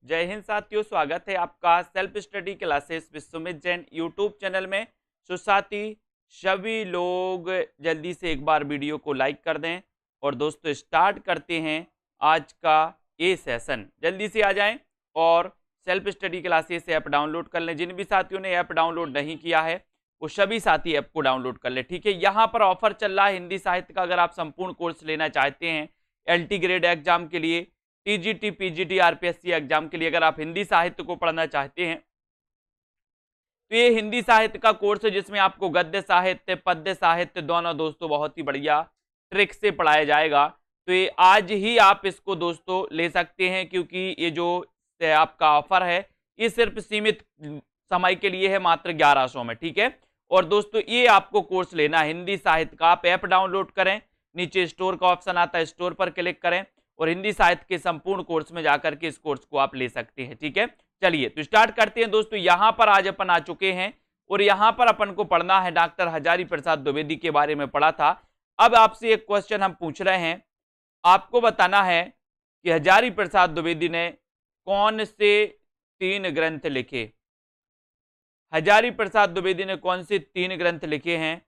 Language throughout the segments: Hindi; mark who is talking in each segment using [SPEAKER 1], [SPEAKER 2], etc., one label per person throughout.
[SPEAKER 1] जय हिंद साथियों, स्वागत है आपका सेल्फ स्टडी क्लासेस विश्वमित जैन यूट्यूब चैनल में। तो साथी सभी लोग जल्दी से एक बार वीडियो को लाइक कर दें और दोस्तों स्टार्ट करते हैं आज का ये सेशन। जल्दी से आ जाएं और self study classes app download कर लें। जिन भी साथियों ने ऐप डाउनलोड नहीं किया है वो सभी साथी ऐप को डाउनलोड कर लें, ठीक है। यहाँ पर ऑफर चल रहा है हिंदी साहित्य का। अगर आप संपूर्ण कोर्स लेना चाहते हैं LT ग्रेड एग्जाम के लिए, TGT, PGT, RPSC एग्जाम के लिए, अगर आप हिंदी साहित्य को पढ़ना चाहते हैं तो ये हिंदी साहित्य का कोर्स है जिसमें आपको गद्य साहित्य, पद्य साहित्य दोनों दोस्तों बहुत ही बढ़िया ट्रिक से पढ़ाया जाएगा। तो ये आज ही आप इसको दोस्तों ले सकते हैं, क्योंकि ये जो आपका ऑफर है ये सिर्फ सीमित समय के लिए है, मात्र 1100 में, ठीक है। और दोस्तों ये आपको कोर्स लेना है हिंदी साहित्य का। आप ऐप डाउनलोड करें, नीचे स्टोर का ऑप्शन आता है, स्टोर पर क्लिक करें और हिंदी साहित्य के संपूर्ण कोर्स में जाकर के इस कोर्स को आप ले सकते हैं, ठीक है। चलिए तो स्टार्ट करते हैं दोस्तों। यहां पर आज अपन आ चुके हैं और यहां पर अपन को पढ़ना है डॉक्टर हजारी प्रसाद द्विवेदी के बारे में पढ़ा था। अब आपसे एक क्वेश्चन हम पूछ रहे हैं, आपको बताना है कि हजारी प्रसाद द्विवेदी ने कौन से 3 ग्रंथ लिखे। हजारी प्रसाद द्विवेदी ने कौन से 3 ग्रंथ लिखे हैं,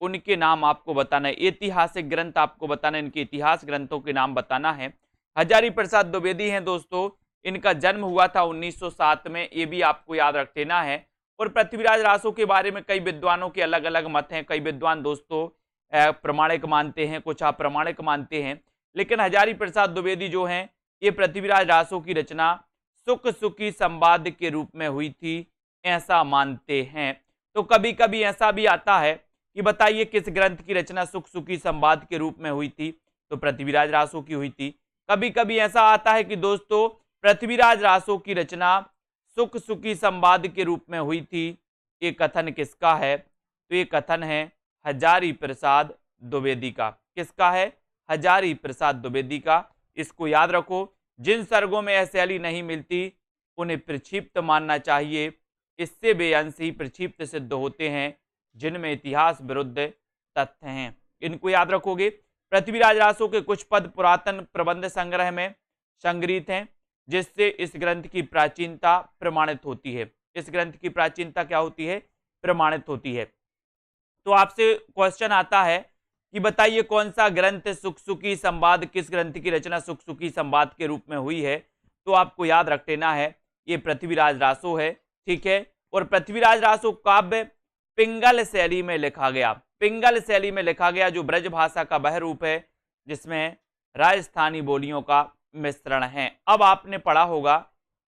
[SPEAKER 1] उनके नाम आपको बताना है। ऐतिहासिक ग्रंथ आपको बताना है, इनके इतिहास ग्रंथों के नाम बताना है। हजारी प्रसाद द्विवेदी हैं दोस्तों, इनका जन्म हुआ था 1907 में, ये भी आपको याद रख लेना है। और पृथ्वीराज रासो के बारे में कई विद्वानों के अलग अलग मत हैं। कई विद्वान दोस्तों प्रमाणिक मानते हैं, कुछ अप्रामाणिक मानते हैं, लेकिन हजारी प्रसाद द्विवेदी जो हैं ये पृथ्वीराज रासो की रचना सुख सुखी संवाद के रूप में हुई थी, ऐसा मानते हैं। तो कभी कभी ऐसा भी आता है कि बताइए किस ग्रंथ की रचना सुख सुखी संवाद के रूप में हुई थी, तो पृथ्वीराज रासो की हुई थी। कभी कभी ऐसा आता है कि दोस्तों पृथ्वीराज रासो की रचना सुख सुखी संवाद के रूप में हुई थी। ये कथन किसका है, तो ये कथन है हजारी प्रसाद द्विवेदी का। किसका है, हजारी प्रसाद द्विवेदी का। इसको याद रखो, जिन सर्गों में यह शैली नहीं मिलती उन्हें प्रक्षिप्त मानना चाहिए। इससे वे अंश ही प्रक्षिप्त सिद्ध होते हैं जिनमें इतिहास विरुद्ध तथ्य हैं। इनको याद रखोगे। पृथ्वीराज रासो के कुछ पद पुरातन प्रबंध संग्रह में संग्रहित हैं, जिससे इस ग्रंथ की प्राचीनता प्रमाणित होती है। इस ग्रंथ की प्राचीनता क्या होती है, प्रमाणित होती है। तो आपसे क्वेश्चन आता है कि बताइए कौन सा ग्रंथ सुख सुखी संवाद, किस ग्रंथ की रचना सुख सुखी संवाद के रूप में हुई है, तो आपको याद रख लेना है ये पृथ्वीराज रासो है, ठीक है। और पृथ्वीराज रासो काव्य पिंगल शैली में लिखा गया। पिंगल शैली में लिखा गया, जो ब्रज भाषा का वह रूप है जिसमें राजस्थानी बोलियों का मिश्रण है। अब आपने पढ़ा होगा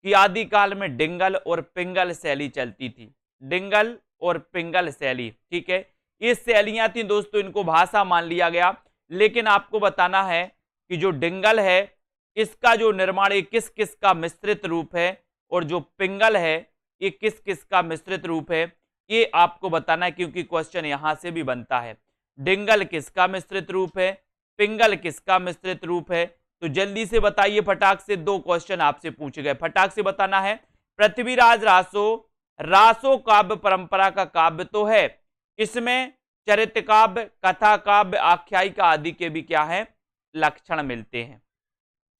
[SPEAKER 1] कि आदिकाल में डिंगल और पिंगल शैली चलती थी। डिंगल और पिंगल शैली, ठीक है, ये शैलियां थी दोस्तों, इनको भाषा मान लिया गया। लेकिन आपको बताना है कि जो डिंगल है इसका जो निर्माण ये किस किस का मिश्रित रूप है, और जो पिंगल है ये किस किस का मिश्रित रूप है, ये आपको बताना है, क्योंकि क्वेश्चन यहां से भी बनता है। डिंगल किसका मिश्रित रूप है, पिंगल किसका मिश्रित रूप है, तो जल्दी से बताइए फटाक से। 2 क्वेश्चन आपसे पूछे गए, फटाक से बताना है। पृथ्वीराज रासो रासो काव्य परंपरा का काव्य तो है, इसमें चरित्र काव्य, कथा काव्य, आख्यायिका आदि के भी क्या है, लक्षण मिलते हैं,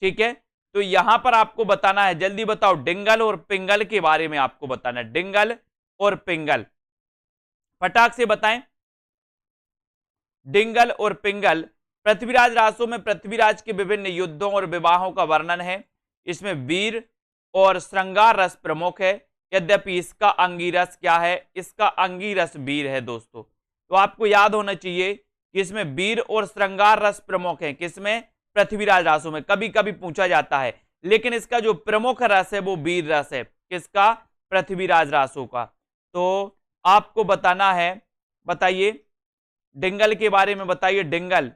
[SPEAKER 1] ठीक है। तो यहां पर आपको बताना है, जल्दी बताओ, डिंगल और पिंगल के बारे में आपको बताना है। डिंगल और पिंगल फटाक से बताएं। डिंगल और पिंगल, पृथ्वीराज रासो में पृथ्वीराज के विभिन्न युद्धों और विवाहों का वर्णन है। इसमें वीर और श्रृंगार रस प्रमुख है, यद्यपि इसका अंगीरस क्या है, इसका अंगीरस वीर है दोस्तों। तो आपको याद होना चाहिए कि इसमें वीर और श्रृंगार रस प्रमुख है, किसमें, पृथ्वीराज रासो में। कभी कभी पूछा जाता है, लेकिन इसका जो प्रमुख रस है वो वीर रस है, किसका, पृथ्वीराज रासो का। तो आपको बताना है, बताइए डिंगल के बारे में बताइए। डिंगल,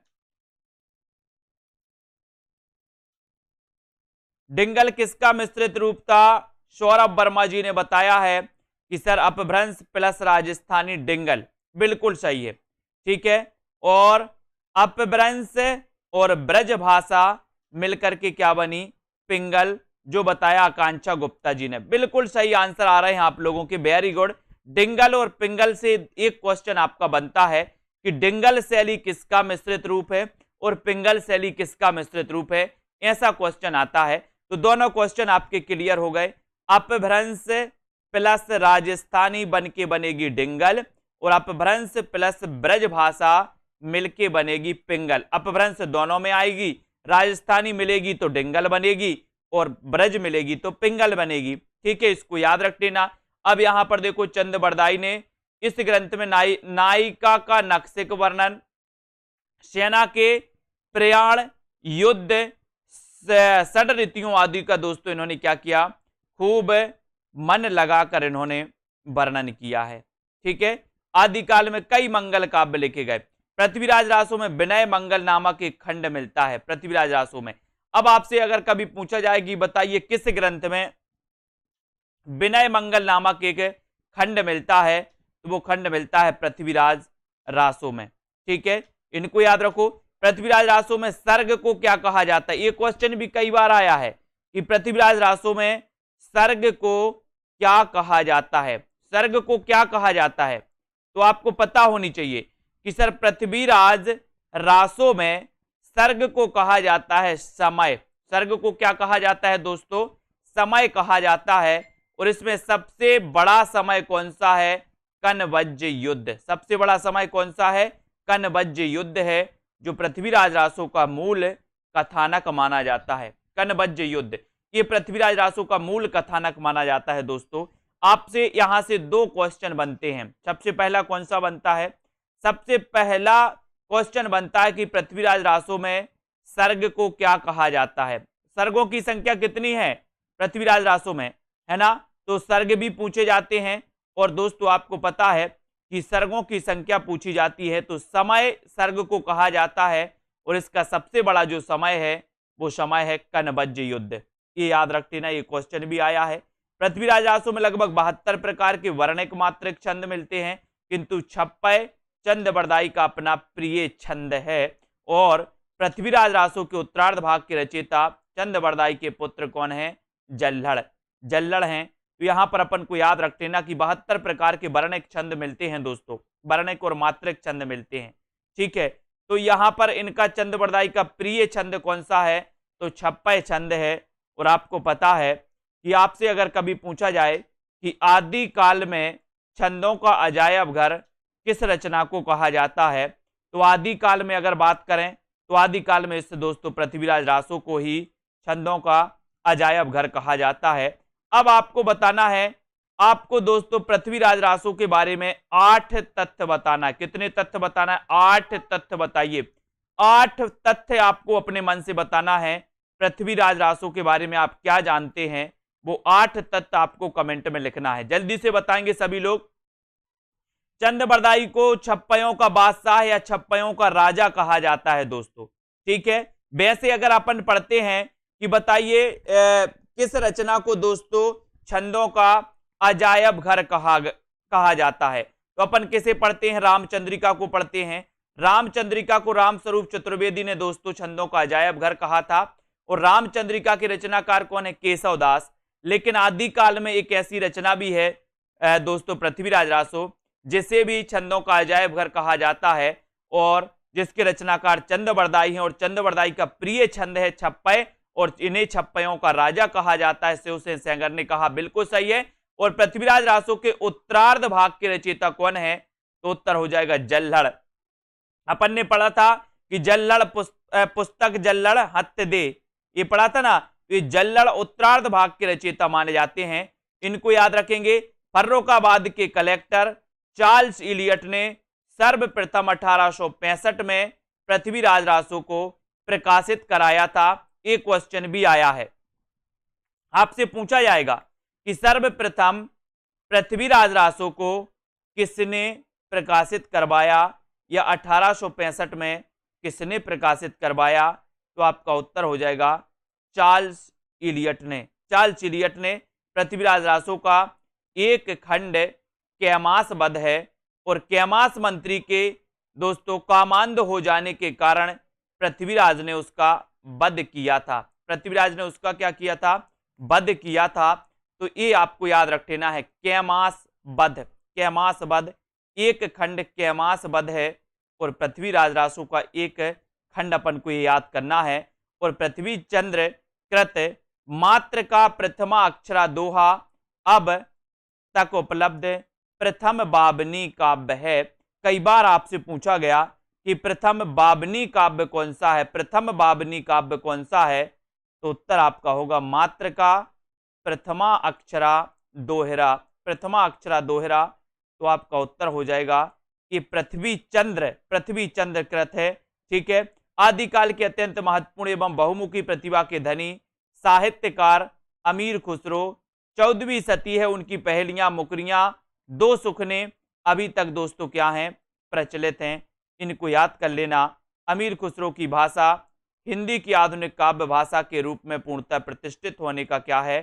[SPEAKER 1] डिंगल किसका मिश्रित रूप था, सौरभ वर्मा जी ने बताया है कि सर अपभ्रंश प्लस राजस्थानी डिंगल, बिल्कुल सही है, ठीक है। और अपभ्रंश और ब्रज भाषा मिलकर के क्या बनी, पिंगल, जो बताया आकांक्षा गुप्ता जी ने। बिल्कुल सही आंसर आ रहे हैं आप लोगों के, वेरी गुड। डिंगल और पिंगल से एक क्वेश्चन आपका बनता है कि डिंगल शैली किसका मिश्रित रूप है और पिंगल शैली किसका मिश्रित रूप है, ऐसा क्वेश्चन आता है। तो दोनों क्वेश्चन आपके क्लियर हो गए। अपभ्रंश प्लस राजस्थानी बन के बनेगी डिंगल और अपभ्रंश प्लस ब्रज भाषा मिलके बनेगी पिंगल। अपभ्रंश दोनों में आएगी, राजस्थानी मिलेगी तो डिंगल बनेगी और ब्रज मिलेगी तो पिंगल बनेगी। ठीक है, इसको याद रख लेना। अब यहां पर देखो चंद बरदाई ने इस ग्रंथ में नायिका का नक्सिक वर्णन, सेना के प्रयाण, युद्ध, षड रीतियों आदि का दोस्तों इन्होंने क्या किया, खूब मन लगाकर इन्होंने वर्णन किया है। ठीक है, आदिकाल में कई मंगल काव्य लिखे गए। पृथ्वीराज रासों में विनय मंगल नामक एक खंड मिलता है पृथ्वीराज रासों में। अब आपसे अगर कभी पूछा जाए कि बताइए किस ग्रंथ में विनय मंगल नामक एक खंड मिलता है, तो वो खंड मिलता है पृथ्वीराज रासों में। ठीक है, इनको याद रखो। पृथ्वीराज रासों में सर्ग को क्या कहा जाता है, ये क्वेश्चन भी कई बार आया है कि पृथ्वीराज रासों में सर्ग को क्या कहा जाता है, सर्ग को क्या कहा जाता है। तो आपको पता होनी चाहिए कि सर पृथ्वीराज रासों में सर्ग को कहा जाता है समय। सर्ग को क्या कहा जाता है दोस्तों, समय कहा जाता है। और इसमें सबसे बड़ा समय कौन सा है, कनवज्ज युद्ध। सबसे बड़ा समय कौन सा है, कनवज्ज युद्ध है, जो पृथ्वीराज रासों का मूल कथानक माना जाता है। कनवज्ज युद्ध ये पृथ्वीराज रासों का मूल कथानक माना जाता है। दोस्तों आपसे यहां से दो क्वेश्चन बनते हैं। सबसे पहला कौन सा बनता है, सबसे पहला क्वेश्चन बनता है कि पृथ्वीराज रासों में सर्ग को क्या कहा जाता है। सर्गों की संख्या कितनी है पृथ्वीराज रासों में, है ना, तो सर्ग भी पूछे जाते हैं। और दोस्तों आपको पता है कि सर्गों की संख्या पूछी जाती है तो समय सर्ग को कहा जाता है, और इसका सबसे बड़ा जो समय है वो समय है कनवज्ज युद्ध। ये याद रख लेना, ये क्वेश्चन भी आया है। पृथ्वीराज रासों में लगभग 72 प्रकार के वर्णिक मात्रिक छंद मिलते हैं, किंतु छप्पय चंद बरदाई का अपना प्रिय छंद है। और पृथ्वीराज रासों के उत्तरार्ध भाग के रचयिता चंद बरदाई के पुत्र कौन है, जल्लड़। जल्लड़ हैं। तो यहां पर अपन को याद रख लेना कि 72 प्रकार के वर्णिक छंद मिलते हैं दोस्तों, वर्णिक और मात्रिक छंद मिलते हैं। ठीक है, तो यहां पर इनका चंद बरदाई का प्रिय छंद कौन सा है, तो छप्पय छंद है। और आपको पता है कि आपसे अगर कभी पूछा जाए कि आदि काल में छंदों का अजायब घर किस रचना को कहा जाता है, तो आदि काल में अगर बात करें तो आदि काल में इससे दोस्तों पृथ्वीराज रासों को ही छंदों का अजायब घर कहा जाता है। अब आपको बताना है, आपको दोस्तों पृथ्वीराज रासों के बारे में 8 तथ्य बताना है। कितने तथ्य बताना है, 8 तथ्य बताइए। 8 तथ्य आपको अपने मन से बताना है। पृथ्वीराज रासों के बारे में आप क्या जानते हैं, वो 8 तथ्य आपको कमेंट में लिखना है। जल्दी से बताएंगे सभी लोग। चंद बरदाई को छप्पयों का बादशाह या छप्पयों का राजा कहा जाता है दोस्तों। ठीक है, वैसे अगर अपन पढ़ते हैं कि बताइए किस रचना को दोस्तों छंदों का अजायब घर कहा जाता है, तो अपन किसे पढ़ते हैं, रामचंद्रिका को पढ़ते हैं। रामचंद्रिका को रामस्वरूप चतुर्वेदी ने दोस्तों छंदों का अजायब घर कहा था। और रामचंद्रिका के रचनाकार कौन है, केशव दास। लेकिन आदिकाल में एक ऐसी रचना भी है दोस्तों पृथ्वीराज रासों, जिसे भी छंदों का अजायब घर कहा जाता है और जिसके रचनाकार चंद बरदाई हैं। और चंद बरदाई का प्रिय छंद है छप्पय, और इन्हें छप्पयों का राजा कहा जाता है। शिवसेन सेंगर ने कहा बिल्कुल सही है। और पृथ्वीराज रासों के उत्तरार्ध भाग के रचयिता कौन है, तो उत्तर हो जाएगा जल्लड़। अपन ने पढ़ा था कि जल्लड़ पुस्तक जल्लड़ हत्य दे, ये पढ़ा था ना। तो ये जल्लड़ उत्तरार्ध भाग के रचयिता माने जाते हैं, इनको याद रखेंगे। फर्रुखाबाद के कलेक्टर चार्ल्स इलियट ने सर्वप्रथम 1865 में पृथ्वीराज रासों को प्रकाशित कराया था। एक क्वेश्चन भी आया है, आपसे पूछा जाएगा कि सर्वप्रथम पृथ्वीराज रासों को किसने प्रकाशित करवाया या 1865 में किसने प्रकाशित करवाया, तो आपका उत्तर हो जाएगा चार्ल्स इलियट ने। चार्ल्स इलियट ने पृथ्वीराज रासों का एक खंड कैमासबद्ध है, और कैमास मंत्री के दोस्तों कामांध हो जाने के कारण पृथ्वीराज ने उसका वध किया था। पृथ्वीराज ने उसका क्या किया था, वध किया था। तो ये आपको याद रख लेना है, कैमासबद्ध। कैमासबद्ध एक खंड कैमासबद्ध है, और पृथ्वीराज रासों का एक खंड अपन को ये याद करना है। और पृथ्वी चंद्र कृत मात्र का प्रथमा अक्षरा दोहा अब तक उपलब्ध प्रथम बाबनी काव्य है। कई बार आपसे पूछा गया कि प्रथम बाबनी काव्य कौन सा है, प्रथम बाबनी काव्य कौन सा है, तो उत्तर आपका होगा मात्र का प्रथमा अक्षरा दोहरा। प्रथमा अक्षरा दोहरा, तो आपका उत्तर हो जाएगा कि पृथ्वी चंद्र कृत है। ठीक है। आदिकाल के अत्यंत महत्वपूर्ण एवं बहुमुखी प्रतिभा के धनी साहित्यकार अमीर खुसरो 14वीं सदी है। उनकी पहेलियां मुकरियां दो सुखने अभी तक दोस्तों क्या हैं, प्रचलित हैं। इनको याद कर लेना। अमीर खुसरो की भाषा हिंदी की आधुनिक काव्य भाषा के रूप में पूर्णतः प्रतिष्ठित होने का क्या है,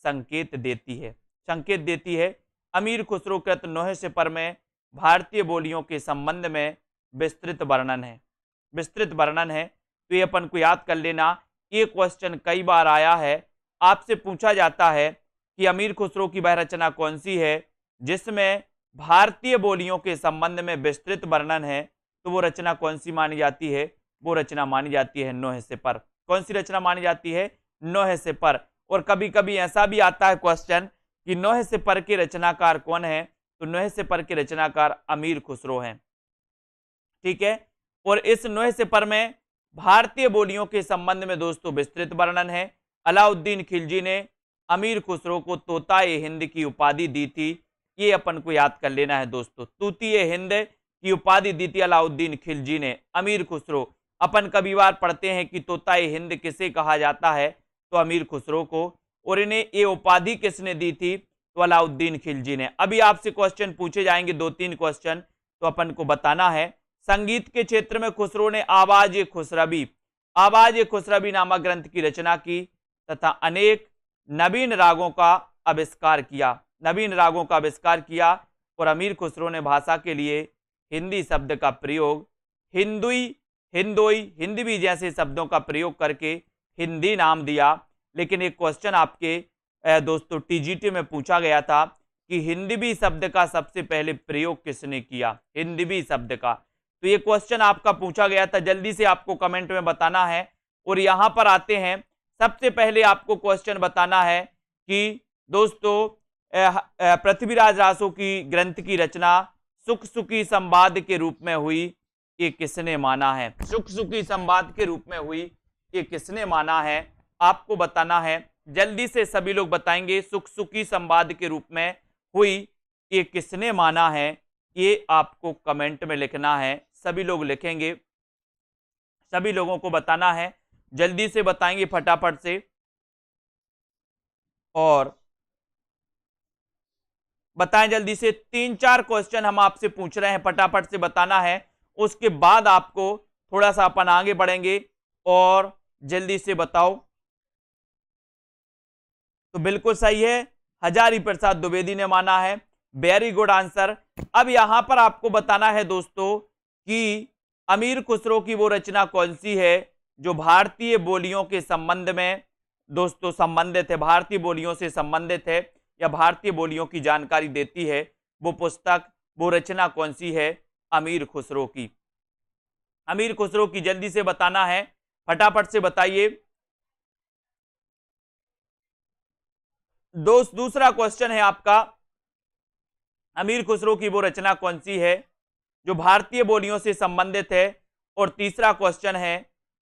[SPEAKER 1] संकेत देती है, संकेत देती है। अमीर खुसरो कृत नोहे सिपर में भारतीय बोलियों के संबंध में विस्तृत वर्णन है, विस्तृत वर्णन है। तो ये अपन को याद कर लेना। ये क्वेश्चन कई बार आया है, आपसे पूछा जाता है कि अमीर खुसरो की वह रचना कौन सी है जिसमें भारतीय बोलियों के संबंध में विस्तृत वर्णन है, तो वो रचना कौन सी मानी जाती है, वो रचना मानी जाती है नोहे सिपर। कौन सी रचना मानी जाती है, नोहे सिपर। और कभी कभी ऐसा भी आता है क्वेश्चन कि नोहे सिपर के रचनाकार कौन है, तो नोहे सिपर के रचनाकार अमीर खुसरो हैं। ठीक है। और इस नोहे सिपर में भारतीय बोलियों के संबंध में दोस्तों विस्तृत वर्णन है। अलाउद्दीन खिलजी ने अमीर खुसरो को तोताए हिंद की उपाधि दी थी, ये अपन को याद कर लेना है दोस्तों। तूतीए हिंद की उपाधि दी थी अलाउद्दीन खिलजी ने अमीर खुसरो। अपन कभी बार पढ़ते हैं कि तोताए हिंद किसे कहा जाता है, तो अमीर खुसरो को। और इन्हें ये उपाधि किसने दी थी, तो अलाउद्दीन खिलजी ने। अभी आपसे क्वेश्चन पूछे जाएंगे 2-3 क्वेश्चन, तो अपन को बताना है। संगीत के क्षेत्र में खुसरो ने आवाज खुसरबी नामक ग्रंथ की रचना की तथा अनेक नवीन रागों का आविष्कार किया, नवीन रागों का आविष्कार किया। और अमीर खुसरो ने भाषा के लिए हिंदी शब्द का प्रयोग हिंदुई, हिंदोई, हिंदवी जैसे शब्दों का प्रयोग करके हिंदी नाम दिया। लेकिन एक क्वेश्चन आपके दोस्तों टीजीटी में पूछा गया था कि हिंदवी शब्द का सबसे पहले प्रयोग किसने किया, हिंदवी शब्द का। तो ये क्वेश्चन आपका पूछा गया था, जल्दी से आपको कमेंट में बताना है। और यहां पर आते हैं, सबसे पहले आपको क्वेश्चन बताना है कि दोस्तों पृथ्वीराज रासो की ग्रंथ की रचना सुख सुखी संवाद के रूप में हुई, ये किसने माना है, सुख सुखी संवाद के रूप में हुई, ये किसने माना है, आपको बताना है। जल्दी से सभी लोग बताएंगे सुख सुखी संवाद के रूप में हुई, ये किसने माना है, ये आपको कमेंट में लिखना है। सभी लोग लिखेंगे, सभी लोगों को बताना है, जल्दी से बताएंगे फटाफट से। और बताएं जल्दी से, 3-4 क्वेश्चन हम आपसे पूछ रहे हैं, फटाफट से बताना है। उसके बाद आपको थोड़ा सा अपन आगे बढ़ेंगे और जल्दी से बताओ। तो बिल्कुल सही है, हजारी प्रसाद द्विवेदी ने माना है, वेरी गुड आंसर। अब यहां पर आपको बताना है दोस्तों कि अमीर खुसरो की वो रचना कौन सी है जो भारतीय बोलियों के संबंध में दोस्तों संबंधित है, भारतीय बोलियों से संबंधित है या भारतीय बोलियों की जानकारी देती है। वो पुस्तक, वो रचना कौन सी है, अमीर खुसरो की। अमीर खुसरो की जल्दी से बताना है, फटाफट से बताइए। दूसरा क्वेश्चन है आपका, अमीर खुसरो की वो रचना कौन सी है जो भारतीय बोलियों से संबंधित है। और तीसरा क्वेश्चन है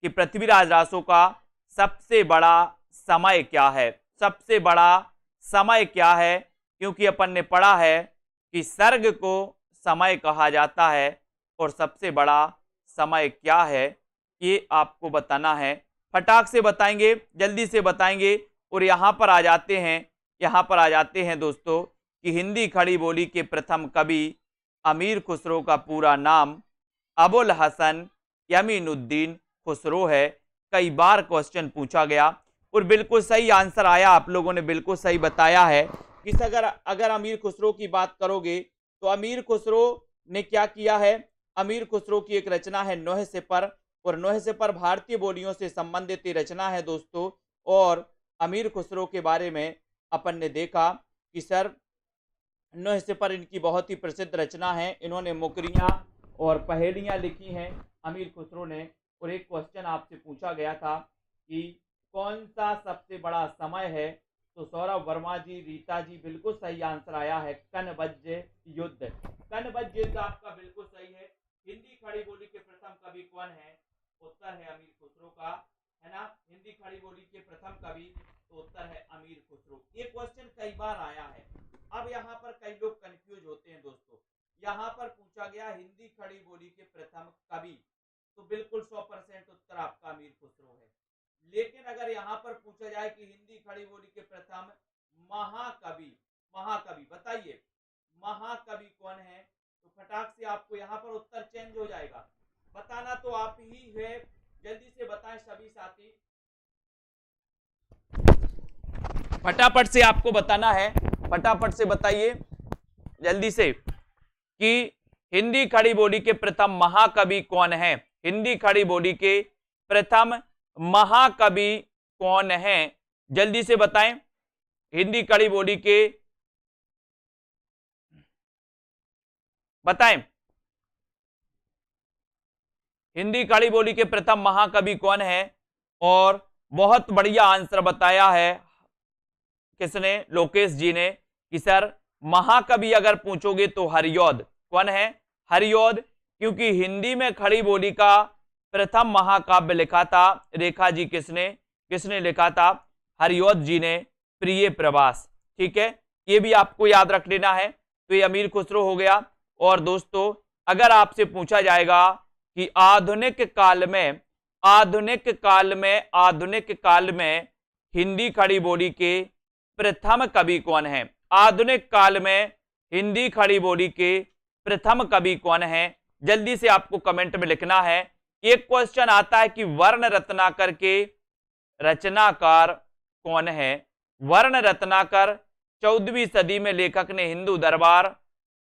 [SPEAKER 1] कि पृथ्वीराज रासो का सबसे बड़ा समय क्या है, सबसे बड़ा समय क्या है, क्योंकि अपन ने पढ़ा है कि सर्ग को समय कहा जाता है और सबसे बड़ा समय क्या है, ये आपको बताना है। फटाक से बताएंगे, जल्दी से बताएंगे। और यहां पर आ जाते हैं, यहां पर आ जाते हैं दोस्तों कि हिंदी खड़ी बोली के प्रथम कवि अमीर खुसरो का पूरा नाम अबुल हसन यमीनुद्दीन खुसरो है। कई बार क्वेश्चन पूछा गया और बिल्कुल सही आंसर आया, आप लोगों ने बिल्कुल सही बताया है कि अगर अमीर खुसरो की बात करोगे तो अमीर खुसरो ने क्या किया है, अमीर खुसरो की एक रचना है नोहे सिपर, और नोहे सिपर भारतीय बोलियों से संबंधित रचना है दोस्तों। और अमीर खुसरो के बारे में अपन ने देखा कि सर नोहे सिपर इनकी बहुत ही प्रसिद्ध रचना है, इन्होंने मुकरियां और पहेलियां लिखी हैं अमीर खुसरो ने। और एक क्वेश्चन आपसे पूछा गया था कि कौन सा सबसे बड़ा समय है? तो सौरभ वर्मा जी, रीता जी, बिल्कुल सही आंसर आया है कनवज्ज युद्ध। कनवज्ज युद्ध आपका बिल्कुल सही है। हिंदी खड़ी बोली के प्रथम कवि कौन है? उत्तर है अमीर खुसरो का, है ना। हिंदी खड़ी बोली के प्रथम कवि, तो उत्तर है अमीर खुसरो। ये क्वेश्चन कई बार आया है। अब यहाँ पर कई लोग कंफ्यूज होते हैं दोस्तों। यहाँ पर पूछा गया हिंदी खड़ी बोली के प्रथम कवि, तो बिल्कुल 100% उत्तर आपका अमीर खुसरो है। लेकिन अगर यहाँ पर पूछा जाए कि हिंदी खड़ी बोली के प्रथम महाकवि, महाकवि बताइए महाकवि कौन है, तो फटाक से आपको यहाँ पर उत्तर चेंज हो जाएगा। बताना तो आप ही है, जल्दी से बताएं सभी साथी, फटाफट से आपको बताना है, फटाफट से बताइए जल्दी से कि हिंदी खड़ी बोली के प्रथम महाकवि कौन है। हिंदी खड़ी बोली के प्रथम महाकवि कौन है, जल्दी से बताएं। हिंदी खड़ी बोली के बताएं, हिंदी खड़ी बोली के प्रथम महाकवि कौन है। और बहुत बढ़िया आंसर बताया है किसने? लोकेश जी ने, कि सर महाकवि अगर पूछोगे तो हरिऔध। कौन है? हरिऔध, क्योंकि हिंदी में खड़ी बोली का प्रथम महाकाव्य लिखा था, रेखा जी किसने लिखा था? हरिऔध जी ने, प्रिय प्रवास। ठीक है, ये भी आपको याद रख लेना है। तो ये अमीर खुसरो हो गया। और दोस्तों अगर आपसे पूछा जाएगा कि आधुनिक काल में हिंदी खड़ी बोली के प्रथम कवि कौन है? आधुनिक काल में हिंदी खड़ी बोली के प्रथम कवि कौन है? जल्दी से आपको कमेंट में लिखना है। एक क्वेश्चन आता है कि वर्ण रत्नाकर के रचनाकार कौन है? वर्ण रत्नाकर 14वीं सदी में लेखक ने हिंदू दरबार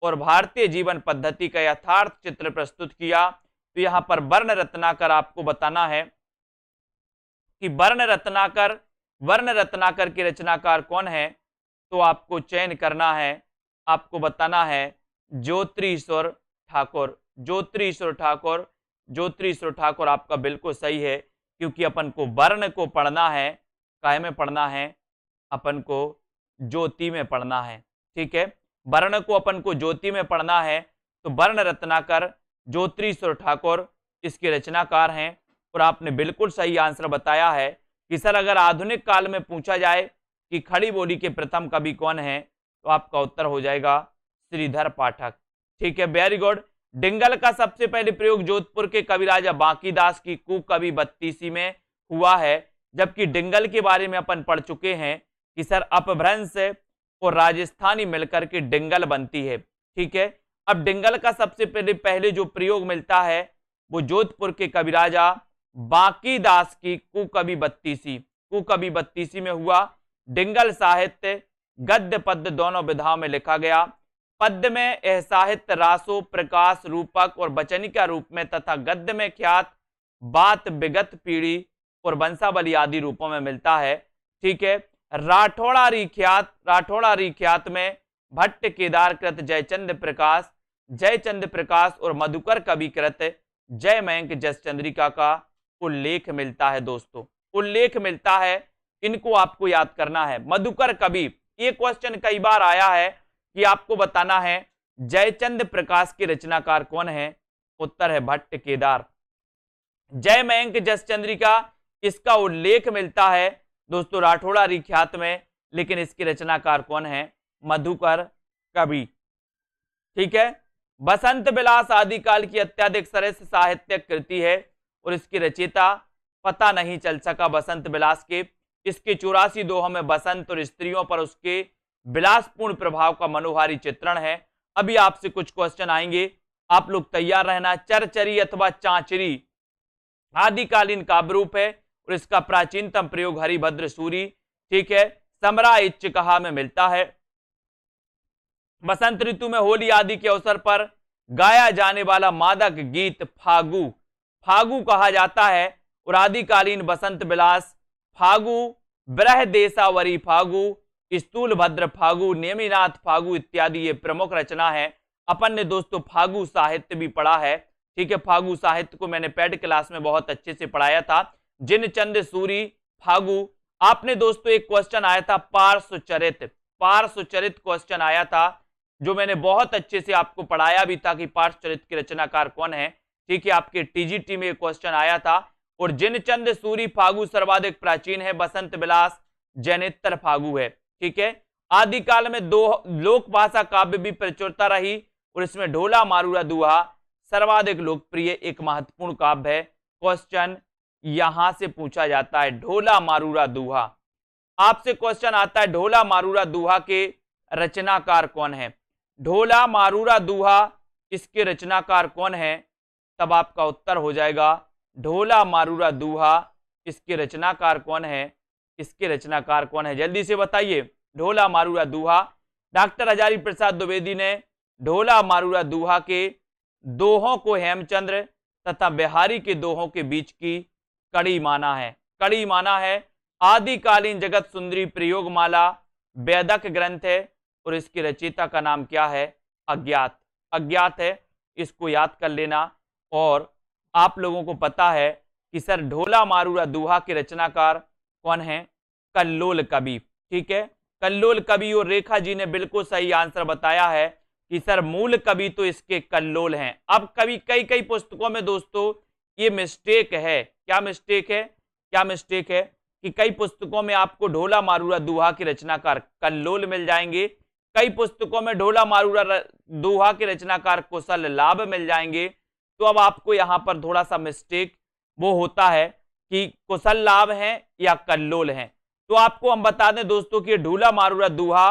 [SPEAKER 1] और भारतीय जीवन पद्धति का यथार्थ चित्र प्रस्तुत किया। तो यहां पर वर्ण रत्नाकर आपको बताना है कि वर्ण रत्नाकर के रचनाकार कौन है। तो आपको चयन करना है, आपको बताना है ज्योतिरीश्वर ठाकुर। ज्योतिरीश्वर ठाकुर आपका बिल्कुल सही है, क्योंकि अपन को वर्ण को पढ़ना है, काय में पढ़ना है? अपन को ज्योति में पढ़ना है। ठीक है, वर्ण को अपन को ज्योति में पढ़ना है। तो वर्ण रत्नाकर ज्योतिरीश्वर ठाकुर इसके रचनाकार हैं। और आपने बिल्कुल सही आंसर बताया है कि सर अगर आधुनिक काल में पूछा जाए कि खड़ी बोली के प्रथम कवि कौन है, तो आपका उत्तर हो जाएगा श्रीधर पाठक। ठीक है, वेरी गुड। डिंगल का सबसे पहले प्रयोग जोधपुर के कविराजा बांकीदास की कुकवि बत्तीसी में हुआ है। जबकि डिंगल के बारे में अपन पढ़ चुके हैं कि सर अपभ्रंश और राजस्थानी मिलकर के डिंगल बनती है। ठीक है, अब डिंगल का सबसे पहले जो प्रयोग मिलता है वो जोधपुर के कविराजा बांकीदास की कुकवि बत्तीसी में हुआ। डिंगल साहित्य गद्य पद्य दोनों विधाओं में लिखा गया। पद्य में यह साहित्य रासो, प्रकाश, रूपक और वचनिका रूप में तथा गद्य में ख्यात, बात, विगत, पीढ़ी और वंशावली आदि रूपों में मिलता है। ठीक है, राठौड़ारी ख्यात में भट्ट केदारकृत जयचंद प्रकाश और मधुकर कवि कृत जय मयंक जसचंद्रिका का उल्लेख मिलता है। दोस्तों उल्लेख मिलता है, इनको आपको याद करना है। मधुकर कवि, ये क्वेश्चन कई बार आया है कि आपको बताना है जयचंद प्रकाश के रचनाकार कौन है। उत्तर है भट्ट केदार। जय मयंक जसचंद्रिका, इसका उल्लेख मिलता है दोस्तों राठौड़ारी ख्यात में, लेकिन इसके रचनाकार कौन है? मधुकर कवि। ठीक है, बसंत विलास आदिकाल की अत्यधिक सरस साहित्यिक कृति है और इसकी रचयिता पता नहीं चल सका बसंत विलास के। इसके 84 दोहों में बसंत और स्त्रियों पर उसके विलासपूर्ण प्रभाव का मनोहारी चित्रण है। अभी आपसे कुछ क्वेश्चन आएंगे, आप लोग तैयार रहना। चरचरी अथवा चांचरी आदिकालीन काव्य रूप है और इसका प्राचीनतम प्रयोग हरिभद्र सूरी, ठीक है, समरा इच्चकहा में मिलता है। बसंत ऋतु में होली आदि के अवसर पर गाया जाने वाला मादक गीत फागु कहा जाता है और आदिकालीन बसंत विलास फागु, बृहदेशावरी फागु, स्थूल भद्र फागु, नेमिनाथ फागु इत्यादि ये प्रमुख रचना है। अपन ने दोस्तों फागु साहित्य भी पढ़ा है। ठीक है, फागु साहित्य को मैंने पेड क्लास में बहुत अच्छे से पढ़ाया था। जिनचंद सूरी फागु। आपने दोस्तों एक क्वेश्चन आया था पार्श्वचरित क्वेश्चन आया था, जो मैंने बहुत अच्छे से आपको पढ़ाया भी था कि पार्श्वचरित के रचनाकार कौन है। ठीक है, आपके टीजीटी में क्वेश्चन आया था। और जिनचंद सूरी फागु सर्वाधिक प्राचीन है, बसंत विलास जैनेतर फागु है। ठीक है, आदिकाल में दो लोक भाषा काव्य भी प्रचुरता रही और इसमें ढोला मारूरा दोहा सर्वाधिक लोकप्रिय एक महत्वपूर्ण काव्य है। क्वेश्चन यहां से पूछा जाता है, ढोला मारूरा दोहा। आपसे क्वेश्चन आता है ढोला मारूरा दोहा के रचनाकार कौन है। ढोला मारूरा दोहा इसके रचनाकार कौन है, तब आपका उत्तर हो जाएगा ढोला मारूरा दोहा इसके रचनाकार कौन है। इसके रचनाकार कौन है, जल्दी से बताइए। ढोला मारूरा दोहा, डॉक्टर हजारी प्रसाद द्विवेदी ने ढोला मारूरा दोहा के दोहों को हेमचंद्र तथा बिहारी के दोहों के बीच की कड़ी माना है। आदिकालीन जगत सुंदरी प्रयोगमाला वेदक ग्रंथ है और इसके रचयिता का नाम क्या है, अज्ञात है। इसको याद कर लेना। और आप लोगों को पता है कि सर ढोला मारूरा दोहा के रचनाकार कौन है, कल्लोल कवि। ठीक है, कल्लोल कवि। और रेखा जी ने बिल्कुल सही आंसर बताया है कि सर मूल कवि तो इसके कल्लोल हैं। अब कवि कई पुस्तकों में दोस्तों ये मिस्टेक है। क्या मिस्टेक है कि कई पुस्तकों में आपको ढोला मारूरा दोहा के रचनाकार कल्लोल मिल जाएंगे, कई पुस्तकों में ढोला मारूरा दोहा के रचनाकार कुशल लाभ मिल जाएंगे। तो अब आपको यहां पर थोड़ा सा मिस्टेक वो होता है कि कुशल लाभ है या कल्लोल है। तो आपको हम बता दें दोस्तों कि ढोला मारूरा दोहा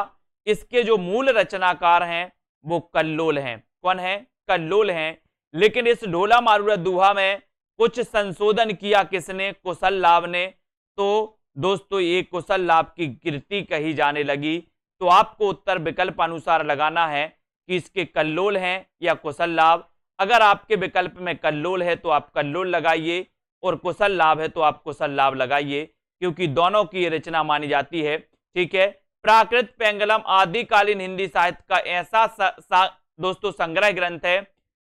[SPEAKER 1] इसके जो मूल रचनाकार हैं वो कल्लोल हैं। कौन है, कल्लोल हैं। लेकिन इस ढोला मारूरा दोहा में कुछ संशोधन किया किसने, कुशल लाभ ने। तो दोस्तों ये कुशल लाभ की कृति कही जाने लगी। तो आपको उत्तर विकल्प अनुसार लगाना है कि इसके कल्लोल हैं या कुशल लाभ। अगर आपके विकल्प में कल्लोल है तो आप कल्लोल लगाइए और कुशल लाभ है तो आप कुशल लाभ लगाइए, क्योंकि दोनों की रचना मानी जाती है। ठीक है, प्राकृत पेंगलम आदिकालीन हिंदी साहित्य का ऐसा दोस्तों संग्रह ग्रंथ है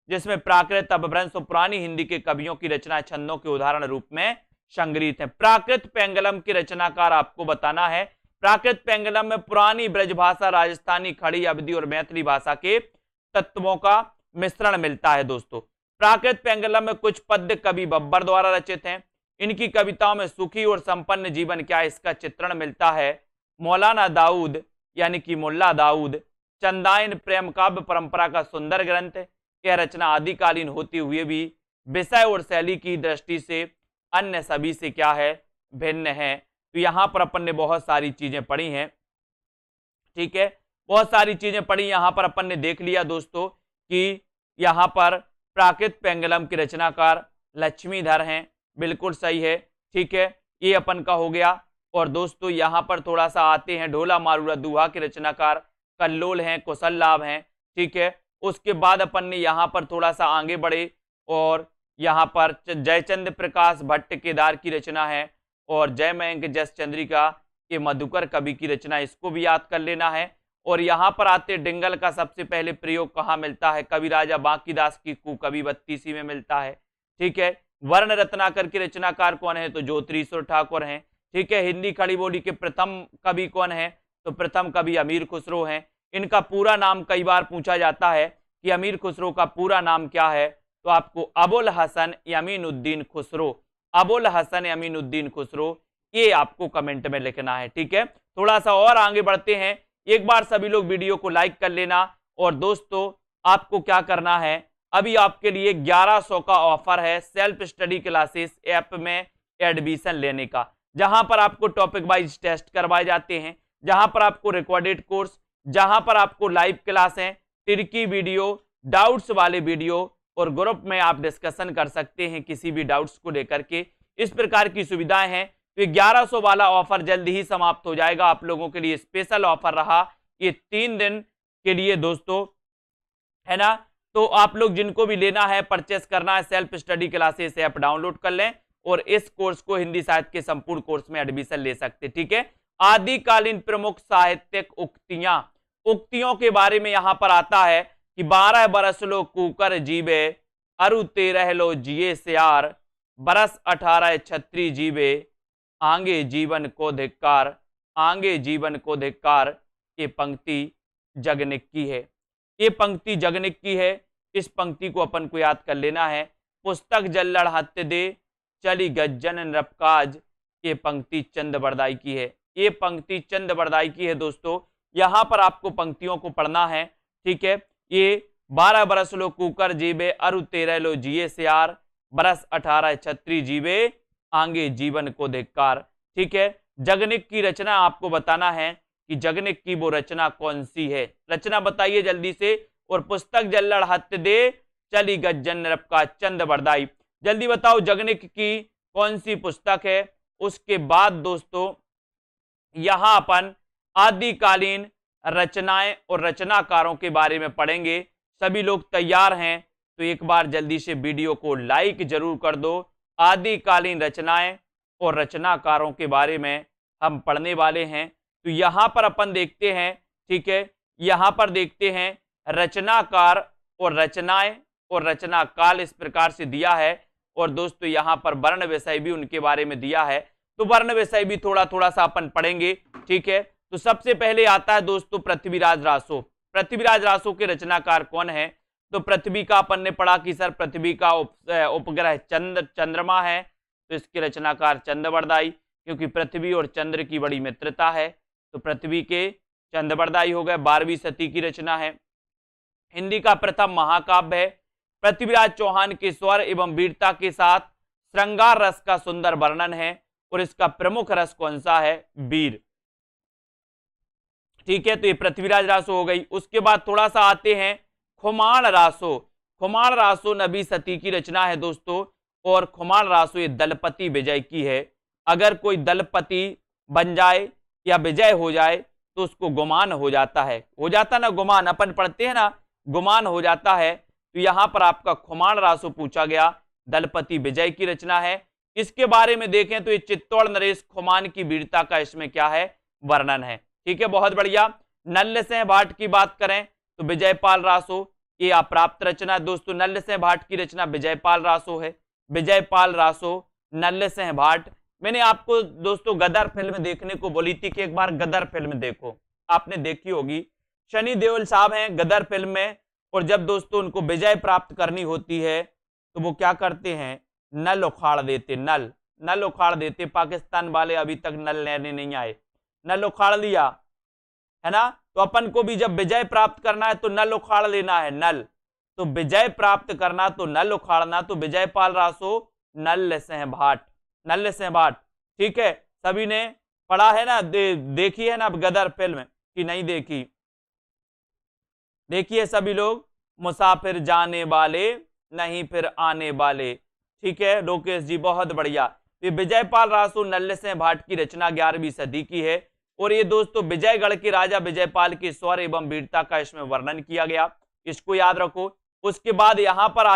[SPEAKER 1] जिसमें प्राकृत, अपभ्रंश और पुरानी हिंदी के कवियों की रचना छंदों के उदाहरण रूप में संग्रहित है। प्राकृत पेंगलम की रचनाकार आपको बताना है। प्राकृत पेंगलम में पुरानी ब्रजभाषा, राजस्थानी, खड़ी, अवधी और मैथिली भाषा के तत्वों का मिश्रण मिलता है। दोस्तों प्राकृत पेंगलम में कुछ पद्य कवि बब्बर द्वारा रचित हैं। इनकी कविताओं में सुखी और संपन्न जीवन क्या है इसका चित्रण मिलता है। मौलाना दाऊद यानी कि मुल्ला दाऊद चंदायन प्रेम काव्य परंपरा का सुंदर ग्रंथ। यह रचना आदिकालीन होते हुए भी विषय और शैली की दृष्टि से अन्य सभी से क्या है, भिन्न है। तो यहां पर अपन ने बहुत सारी चीजें पढ़ी हैं। ठीक है, बहुत सारी चीजें पढ़ी। यहां पर अपन ने देख लिया दोस्तों कि यहां पर प्राकृत पेंगलम के रचनाकार लक्ष्मीधर हैं, बिल्कुल सही है। ठीक है, ये अपन का हो गया। और दोस्तों यहां पर थोड़ा सा आते हैं, ढोला मारूरा दोहा के रचनाकार कल्लोल हैं, कुशल लाभ हैं। ठीक है, उसके बाद अपन ने यहां पर थोड़ा सा आगे बढ़े और यहां पर जयचंद प्रकाश भट्ट केदार की रचना है और जय मयंक जस चंद्रिका के मधुकर कवि की रचना, इसको भी याद कर लेना है। और यहां पर आते डिंगल का सबसे पहले प्रयोग कहाँ मिलता है, कवि राजा बांकीदास की कुकवि 32 में मिलता है। ठीक है, वर्ण रत्नाकर के रचनाकार कौन है, तो ज्योतिरीश्वर ठाकुर हैं। ठीक है, हिंदी खड़ी बोली के प्रथम कवि कौन है, तो प्रथम कवि अमीर खुसरो हैं। इनका पूरा नाम कई बार पूछा जाता है कि अमीर खुसरो का पूरा नाम क्या है, तो आपको अबुल हसन यमीनुद्दीन खुसरो, अबुल हसन यमीनुद्दीन खुसरो, ये आपको कमेंट में लिखना है। ठीक है, थोड़ा सा और आगे बढ़ते हैं। एक बार सभी लोग वीडियो को लाइक कर लेना। और दोस्तों आपको क्या करना है, अभी आपके लिए 1100 का ऑफर है सेल्फ स्टडी क्लासेस ऐप में एडमिशन लेने का, जहां पर आपको टॉपिक वाइज टेस्ट करवाए जाते हैं, जहां पर आपको रिकॉर्डेड कोर्स, जहां पर आपको लाइव क्लास है, तिरकी वीडियो, डाउट्स वाले वीडियो और ग्रुप में आप डिस्कशन कर सकते हैं किसी भी डाउट्स को लेकर के। इस प्रकार की सुविधाएं हैं। तो 1100 वाला ऑफर जल्द ही समाप्त हो जाएगा। आप लोगों के लिए स्पेशल ऑफर रहा ये 3 दिन के लिए दोस्तों, है ना। तो आप लोग जिनको भी लेना है, परचेस करना है, self study classes app download कर लें और इस कोर्स को हिंदी साहित्य के संपूर्ण कोर्स में एडमिशन ले सकते। ठीक है, आदिकालीन प्रमुख साहित्यिक उक्तियां, उक्तियों के बारे में यहां पर आता है कि 12 बरस लो कुकर जीवे, अरु 13 लो जिये सियार, बरस 18 छत्री जीवे, आगे जीवन को धिक्कार, आगे जीवन को धिक्कार। ये पंक्ति जगनिक की है, ये पंक्ति जगनिक की है। इस पंक्ति को अपन को याद कर लेना है। पुस्तक जल्लड़ हत्य दे, चली गज्जन नृपकाज। ये पंक्ति चंद बरदाई की है, ये पंक्ति चंद बरदाई की है दोस्तों। यहां पर आपको पंक्तियों को पढ़ना है, ठीक है। ये 12 बरस लो कुकर जीवे, अरु 13 लो जिए सियार, बरस 18 छत्री जीवे, आगे जीवन को धिक्कार। ठीक है, जगनिक की रचना आपको बताना है कि जगनिक की वो रचना कौन सी है। रचना बताइए जल्दी से। और पुस्तक जल्लड़ हत्य दे, चली गज्जन नृपका चंद बरदाई। जल्दी बताओ जगनिक की कौन सी पुस्तक है। उसके बाद दोस्तों यहां अपन आदिकालीन रचनाएं और रचनाकारों के बारे में पढ़ेंगे। सभी लोग तैयार हैं तो एक बार जल्दी से वीडियो को लाइक जरूर कर दो। आदिकालीन रचनाएं और रचनाकारों के बारे में हम पढ़ने वाले हैं। तो यहां पर अपन देखते हैं, ठीक है, यहां पर देखते हैं रचनाकार और रचनाएं और रचना काल इस प्रकार से दिया है। और दोस्तों यहां पर वर्ण विषय भी उनके बारे में दिया है, तो वर्ण विषय भी थोड़ा थोड़ा सा अपन पढ़ेंगे, ठीक है। तो सबसे पहले आता है दोस्तों पृथ्वीराज रासो। पृथ्वीराज रासो के रचनाकार कौन है। तो पृथ्वी का अपन ने पढ़ा कि सर पृथ्वी का उपग्रह चंद्रमा है, तो इसके रचनाकार चंद्रबरदाई, क्योंकि पृथ्वी और चंद्र की बड़ी मित्रता है, तो पृथ्वी के चंद्रबरदाई हो गए। 12वीं सदी की रचना है। हिंदी का प्रथम महाकाव्य है। पृथ्वीराज चौहान के स्वर एवं वीरता के साथ श्रृंगार रस का सुंदर वर्णन है, और इसका प्रमुख रस कौन सा है, वीर। ठीक है, तो ये पृथ्वीराज रासो हो गई। उसके बाद थोड़ा सा आते हैं खुमाण रासो। खुमाण रासो 9वीं सदी की रचना है दोस्तों, और खुमाण रासो ये दलपति विजय की है। अगर कोई दलपति बन जाए या विजय हो जाए तो उसको गुमान हो जाता है, हो जाता ना गुमान, अपन पढ़ते हैं ना गुमान हो जाता है। तो यहां पर आपका खुमाण रासो पूछा गया, दलपति विजय की रचना है। इसके बारे में देखें तो ये चित्तौड़ नरेश खुमान की वीरता का इसमें क्या है, वर्णन है। ठीक है, बहुत बढ़िया। नल्ल सिंह भाट की बात करें तो विजयपाल रासो, ये अप्राप्त रचना है दोस्तों। नल्ल सिंह भाट की रचना विजयपाल रासो है। विजयपाल रासो, नल्ल सिंह भाट। मैंने आपको दोस्तों गदर फिल्म देखने को बोली थी कि एक बार गदर फिल्म देखो, आपने देखी होगी। सनी देओल साहब हैं गदर फिल्म में, और जब दोस्तों उनको विजय प्राप्त करनी होती है तो वो क्या करते हैं, नल उखाड़ देते, नल उखाड़ देते। पाकिस्तान वाले अभी तक नल लेने नहीं आए, नल उखाड़ लिया है ना। तो अपन को भी जब विजय प्राप्त करना है तो नल उखाड़ लेना है, नल। तो विजय प्राप्त करना तो नल उखाड़ना, तो विजयपाल रासो, नल्ल सिंह भाट, नल्ल सिंह भाट। ठीक है, सभी ने पढ़ा है ना, देखी है ना गदर फिल्म कि नहीं देखी, देखिए सभी लोग। मुसाफिर जाने वाले नहीं फिर आने वाले, ठीक है लोकेश जी, बहुत बढ़िया। ये विजयपाल रासो नल्ल सिंह भाट की रचना 11वीं सदी की है, और ये दोस्तों विजयगढ़ के राजा विजयपाल के स्वर एवं वीरता का इसमें वर्णन किया गया, इसको याद रखो। उसके बाद यहां पर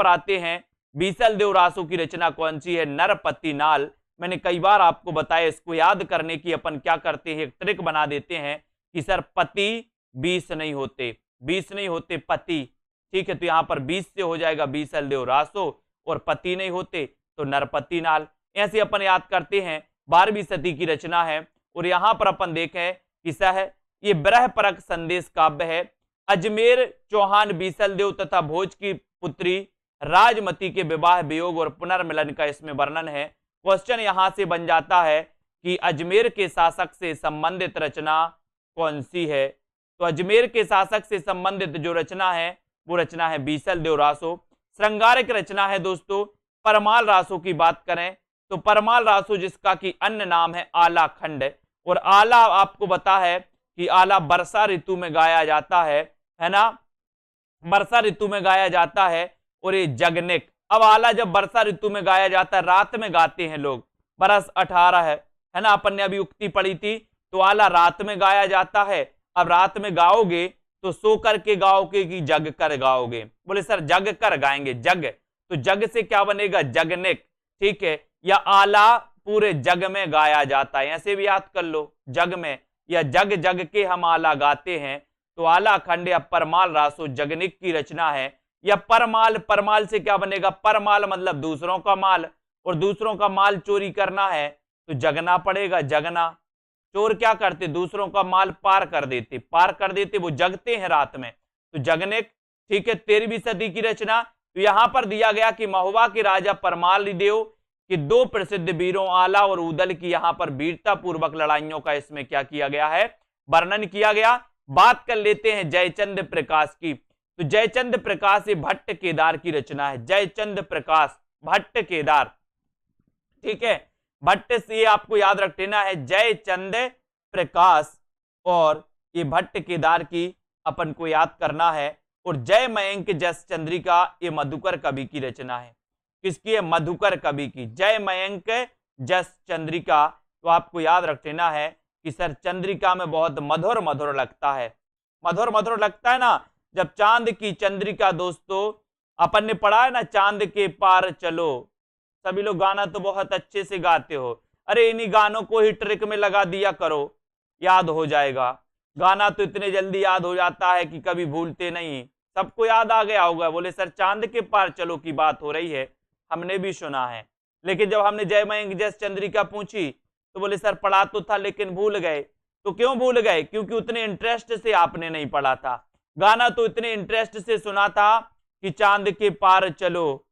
[SPEAKER 1] आते हैं बीसल देव रासो की रचना कौन सी है, नरपति नाल। मैंने कई बार आपको बताया, इसको याद करने की अपन क्या करते हैं, एक ट्रिक बना देते हैं कि सर पति 20 नहीं होते, 20 नहीं होते पति। ठीक है, तो यहां पर 20 से हो जाएगा बीसल देव रासो, और पति नहीं होते तो नरपति नाल। ऐसे अपन याद करते हैं। 12वीं सदी की रचना है, और यहां पर अपन देखें किसा है, ये ब्रह परक संदेश काव्य है। अजमेर चौहान बीसल देव तथा भोज की पुत्री राजमती के विवाह वियोग और पुनर्मिलन का इसमें वर्णन है। क्वेश्चन यहां से बन जाता है कि अजमेर के शासक से संबंधित रचना कौन सी है। तो अजमेर के शासक से संबंधित जो रचना है वो रचना है बीसल देव रासो। श्रृंगारिक रचना है दोस्तों परमाल रासो की बात करें तो परमाल रासो, जिसका कि अन्य नाम है आला खंड, और आला आपको पता है कि आला वर्षा ऋतु में गाया जाता है ना, वर्षा ऋतु में गाया जाता है। और ये जगनिक, अब आला जब वर्षा ऋतु में गाया जाता है, रात में गाते हैं लोग, बरस 18 है ना, अपन ने अभी उक्ति पढ़ी थी, तो आला रात में गाया जाता है। अब रात में गाओगे तो सो करके गाओगे कि जग कर गाओगे, बोले सर जग कर गाएंगे, जग, तो जग से क्या बनेगा, जगनिक। ठीक है, या आला पूरे जग में गाया जाता है, ऐसे भी याद कर लो, जग में, या जग जग के हम आला गाते हैं। तो आला खंड या परमाल रासो जगनिक की रचना है। या परमाल, परमाल से क्या बनेगा, परमाल मतलब दूसरों का माल, और दूसरों का माल चोरी करना है तो जगना पड़ेगा, जगना। चोर क्या करते, दूसरों का माल पार कर देते, वो जगते हैं रात में, तो जगने। ठीक है, 13वीं सदी की रचना। तो यहां पर दिया गया कि महुआ के राजा परमाल देव कि 2 प्रसिद्ध वीरों आला और उदल की यहां पर वीरता पूर्वक लड़ाइयों का इसमें क्या किया गया है, वर्णन किया गया। बात कर लेते हैं जयचंद प्रकाश की। तो जयचंद प्रकाश ये भट्ट केदार की रचना है, जयचंद प्रकाश भट्ट केदार। ठीक है, भट्ट से ये आपको याद रख लेना है, जयचंद प्रकाश, और ये भट्ट केदार की अपन को याद करना है। और जय मयंक जस चंद्रिका ये मधुकर कवि की रचना है। किसकी है, मधुकर कवि की, जय मयंक जस चंद्रिका। तो आपको याद रख लेना है कि सर चंद्रिका में बहुत मधुर मधुर लगता है, मधुर मधुर लगता है ना, जब चांद की चंद्रिका। दोस्तों अपन ने पढ़ा है ना, चांद के पार चलो। सभी लोग गाना तो बहुत अच्छे से गाते हो, अरे इन्हीं गानों को ही ट्रिक में लगा दिया करो, याद हो जाएगा। गाना तो इतने जल्दी याद हो जाता है कि कभी भूलते नहीं। सबको याद आ गया होगा। बोले सर चांद के पार चलो की बात हो रही है, हमने भी सुना है, लेकिन जब हमने जय मयंक जस चंद्रिका पूछी तो बोले सर पढ़ा तो था लेकिन भूल गए। तो क्यों भूल गए, क्योंकि उतने इंटरेस्ट से आपने नहीं पढ़ा था। गाना तो इतने इंटरेस्ट से सुना था कि चांद के पार चलो।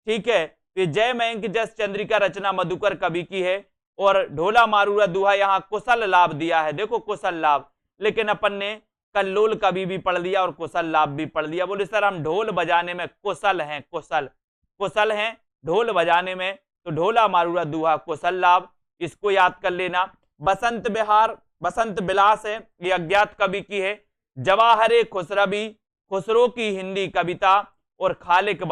[SPEAKER 1] ठीक है, ये जय मयंक जस चंद्रिका रचना मधुकर कवि की है। और ढोला मारूरा दुहा यहाँ कुशल लाभ दिया है, देखो कुशल लाभ, लेकिन अपन ने कल्लोल कवि भी पढ़ लिया और कुशल लाभ भी पढ़ लिया। बोले सर हम ढोल बजाने में कुशल हैं, कुशल हैं ढोल बजाने में, तो ढोला मारूरा दुहा कुशल लाभ, इसको याद कर लेना। बसंत बिहार बसंत विलास है, ये अज्ञात कवि की है। जवाहरे खुसरवी खुसरो की हिंदी कविता। और खालिक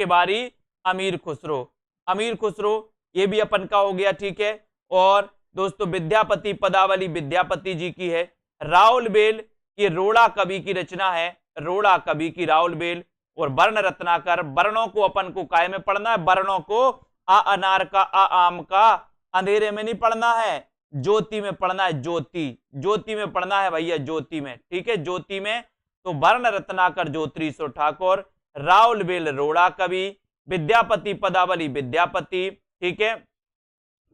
[SPEAKER 1] बारी अमीर खुसरो ये भी अपन का हो गया। ठीक है, और दोस्तों विद्यापति पदावली विद्यापति जी की है। राउल बेल ये रोड़ा कवि की रचना है, रोड़ा कवि की राउल बेल। और वर्ण रत्नाकर, वर्णों को अपन को काय में पढ़ना है, वर्णों को आ अनार का, आ आम का, अंधेरे में नहीं पढ़ना है, ज्योति में पढ़ना है, ज्योति में पढ़ना है भैया, ज्योति में। ठीक है, ज्योति में। तो वर्ण रत्नाकर ज्योतिषो ठाकुर, राउल बेल रोड़ा कवि, विद्यापति पदावली विद्यापति। ठीक है,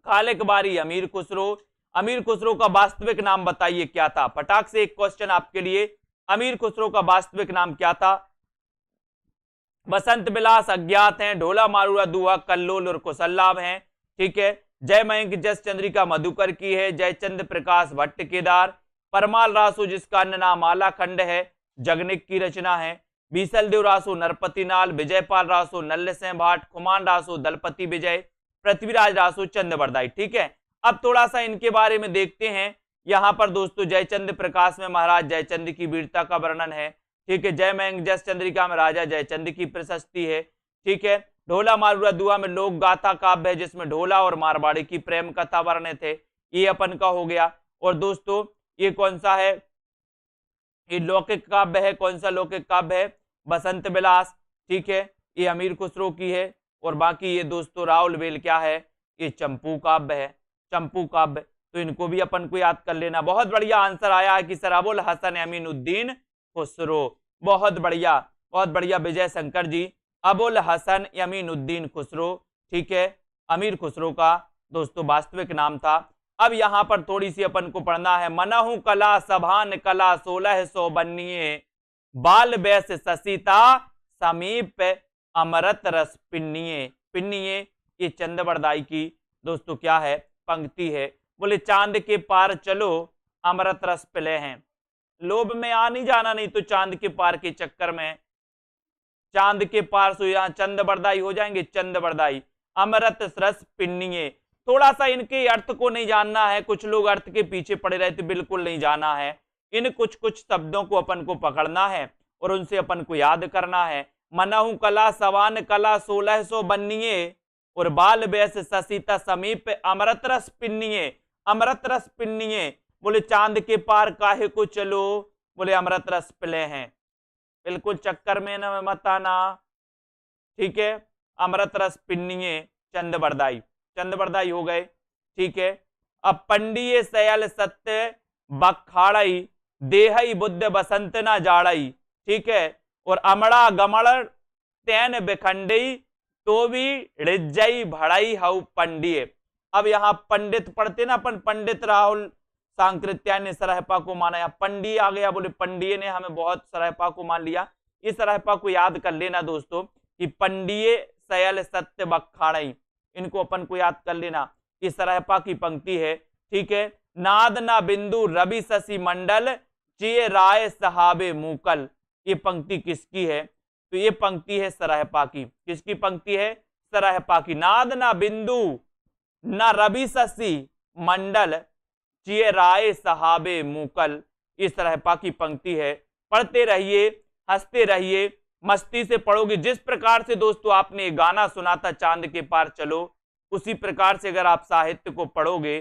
[SPEAKER 1] खालिक बारी अमीर खुसरो का वास्तविक नाम बताइए क्या था। फटाक से एक क्वेश्चन आपके लिए, अमीर खुसरो का वास्तविक नाम क्या था। बसंत विलास अज्ञात हैं, ढोला मारूरा दुहा कल्लोल और कुशल लाभ हैं। ठीक है, जय मयंक जस चंद्रिका मधुकर की है, जयचंद प्रकाश भट्ट केदार, परमाल रासो जिसका अन्य नाम आलाखंड है जगनिक की रचना है, बीसल देव रासो नरपति नाल, विजयपाल रासो नल्ल सिंह भाट, खुमान रासो दलपति विजय, पृथ्वीराज रासो चंद्रबरदाई। ठीक है, अब थोड़ा सा इनके बारे में देखते हैं। यहां पर दोस्तों जयचंद प्रकाश में महाराज जयचंद की वीरता का वर्णन है। ठीक है, जय मयंक जस चंद्रिका में राजा जयचंद की प्रशस्ति है। ठीक है, ढोला मारूरा दुआ में लोक गाथा काव्य है जिसमें ढोला और मारवाड़ी की प्रेम कथा वर्णित है, ये अपन का हो गया। और दोस्तों ये कौन सा है, ये लौकिक काव्य है। कौन सा लौकिक काव्य है, बसंत विलास। ठीक है, ये अमीर खुसरो की है। और बाकी ये दोस्तों राउल बेल क्या है, ये चंपू काव्य है, चंपू काव्य। तो इनको भी अपन को याद कर लेना। बहुत बढ़िया आंसर आया है कि सर अबुल हसन अमीनुद्दीन खुसरो, बहुत बढ़िया विजय शंकर जी, अबुल हसन अमीनुद्दीन खुसरो। ठीक है, अमीर खुसरो का दोस्तों वास्तविक नाम था। अब यहां पर थोड़ी सी अपन को पढ़ना है। मनहु कला सभान कला 1600 बन्निये, बाल बैस ससीता समीप अमृत रस पिन्निये। पिन्निये ये चंद्रबरदाई की दोस्तों क्या है, पंक्ति है। बोले चांद के पार चलो अमृत रस पिले हैं, लोभ में आ नहीं जाना, नहीं तो चांद के पार के चक्कर में, चांद के पार सो यहाँ चंद्रबरदाई हो जाएंगे, चंद्रबरदाई अमृत रस पिन्निये। थोड़ा सा इनके अर्थ को नहीं जानना है, कुछ लोग अर्थ के पीछे पड़े रहते, बिल्कुल नहीं जाना है। इन कुछ कुछ शब्दों को अपन को पकड़ना है और उनसे अपन को याद करना है। मनहु कला सवान कला 1600 बन्निये, और बाल बैस ससीता समीप अमृत रस पिन्निये, अमृत रस पिन्निये। बोले चांद के पार काहे को चलो, बोले अमृत रस पिले हैं, बिल्कुल चक्कर में न मत आना। ठीक है, अमृत रस पिन्निये चंद्रबरदाई, चंद्रबरदाई हो गए। ठीक है, अब पंडिये सयल सत्य बखाड़ई, देहई बुद्ध बसंत ना जाड़ई। ठीक है, और अमड़ा गमड़ तैन बेखंडई तो भी रिज्जई भड़ई हऊ पंडिये। अब यहाँ पंडित पढ़ते ना अपन, पंडित राहुल सांकृत्या ने सरहपा को माना, या पंडिय आ गया, बोले पंडिये ने हमें बहुत सरहपा को मान लिया। इस सरहपा को याद कर लेना दोस्तों कि पंडिये सयल सत्य बखाड़ई, इनको अपन को याद कर लेना। इस सरहपा की पंक्ति है, ठीक है। नाद ना बिंदु रवि शशि मंडल चे राय सहाबे मूकल, ये पंक्ति किसकी है? तो ये पंक्ति है सरहपा की। किसकी पंक्ति है? सरहपा की। नाद ना बिंदु न रवि शशि मंडल चे राय सहाबे मूकल, इस सरहपा की पंक्ति है। पढ़ते रहिए, हंसते रहिए, मस्ती से पढ़ोगे। जिस प्रकार से दोस्तों आपने गाना सुना था चांद के पार चलो, उसी प्रकार से अगर आप साहित्य को पढ़ोगे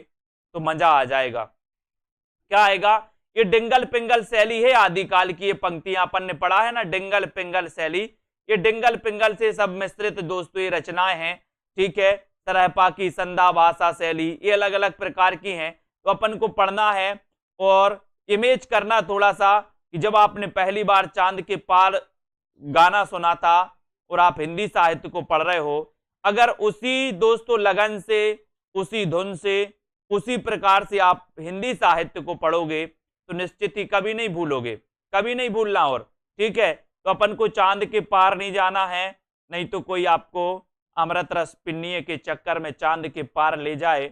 [SPEAKER 1] तो मजा आ जाएगा। क्या आएगा? ये डिंगल पिंगल शैली है आदिकाल की, ये पंक्तियां अपन ने पढ़ा है ना, डिंगल पिंगल शैली। ये डिंगल पिंगल से सब मिश्रित दोस्तों ये रचनाएं हैं, ठीक है। सरहपा की संधा भाषा शैली, ये अलग अलग प्रकार की हैं, तो अपन को पढ़ना है और इमेज करना थोड़ा सा कि जब आपने पहली बार चांद के पार गाना सुना था और आप हिंदी साहित्य को पढ़ रहे हो, अगर उसी दोस्तों लगन से, उसी धुन से, उसी प्रकार से आप हिंदी साहित्य को पढ़ोगे तो निश्चित ही कभी नहीं भूलोगे, कभी नहीं भूलना। और ठीक है, तो अपन को चांद के पार नहीं जाना है, नहीं तो कोई आपको अमृत रस पिन्नीए के चक्कर में चांद के पार ले जाए,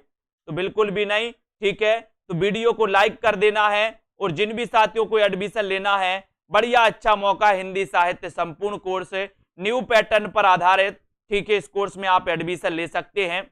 [SPEAKER 1] तो बिल्कुल भी नहीं, ठीक है। तो वीडियो को लाइक कर देना है और जिन भी साथियों को एडमिशन लेना है, बढ़िया अच्छा मौका, हिंदी साहित्य संपूर्ण कोर्स है, न्यू पैटर्न पर आधारित, ठीक है। इस कोर्स में आप एडमिशन ले सकते हैं।